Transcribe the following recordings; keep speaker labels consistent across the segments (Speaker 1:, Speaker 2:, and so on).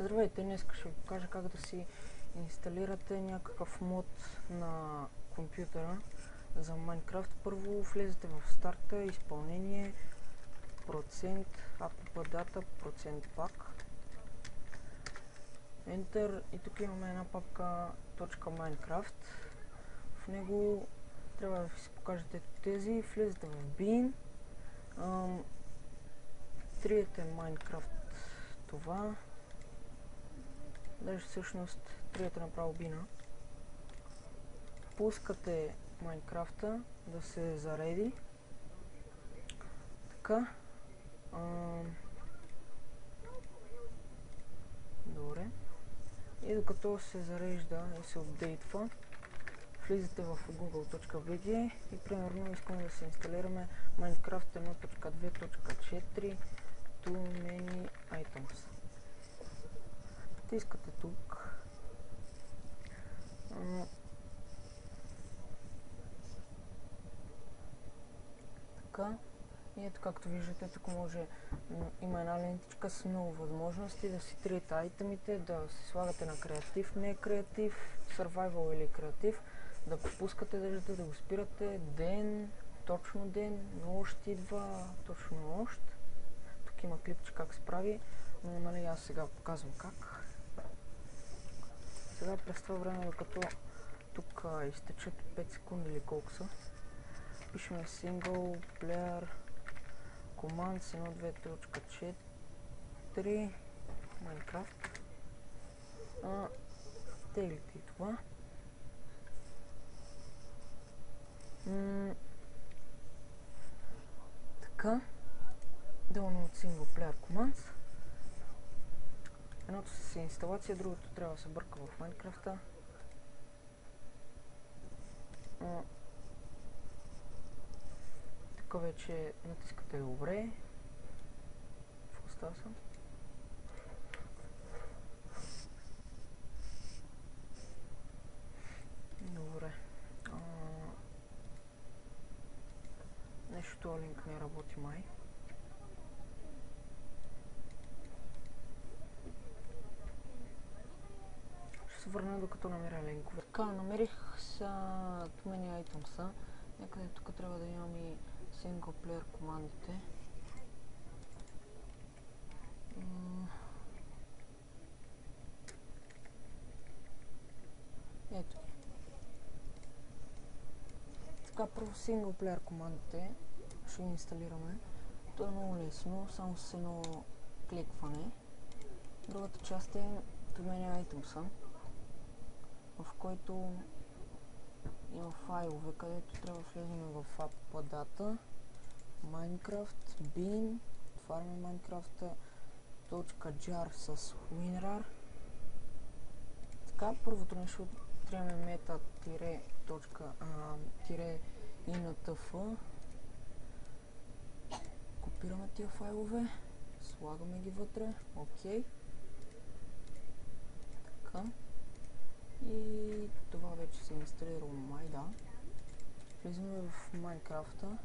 Speaker 1: Здравейте, днес ще ви покажа как да си инсталирате някакъв мод на компютъра за Minecraft. Първо влезете в старта, изпълнение, процент, app-data, процент пак, Enter и тук имаме една папка .minecraft. В него трябва да си покажете тези, влезете в bin, триете Minecraft това, даже всъщност триете направо бина. Пускате Майнкрафта да се зареди. Така. Добре. И докато се зарежда и се апдейтва, влизате в google.bg и примерно искаме да се инсталираме Minecraft 1.2.4 Too Many Items. Натискате тук. Така. И ето както виждате, тук може, има една лентичка с много възможности да си триете айтемите, да се слагате на креатив, не креатив, survival или креатив, да пропускате дъждата, да го спирате ден, точно ден, нощ идва, точно нощ. Тук има клипче как се прави, но нали аз сега показвам как. Сега през това време, докато тук изтечат 5 секунди или колко са, пишем single player commands 1.2.4 Minecraft. Теглите и това. Така. Download single player commands. Едното с инсталация, другото трябва да се бърка в Майнкрафта. Така вече натискате добре. В остава съм. Добре. Нещо линк не работи май. Ще се върна докато намеря линкове. Така, намерих са Too Many Items. Някъде тук трябва да имам и single player командите. Ето. Така, първо single player командите ще ги инсталираме. То е много лесно, само с едно кликване. Другата част е Too Many Items, в който има файлове, където трябва да влезем в app-data, Minecraft, bin, отваряме Minecraft, .jar с WinRAR. Така, първото нещо трябваме meta-initf. Копираме тия файлове, слагаме ги вътре, окей. Така. И това вече се инсталира май, да. Влизаме в Майнкрафта.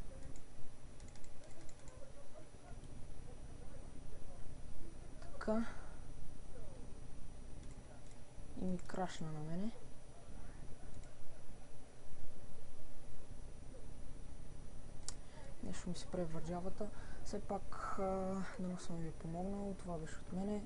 Speaker 1: Така. И ми крашна на мене. Нещо ми се прави върджавата. Все пак, дано съм ви помогнал. Това беше от мене.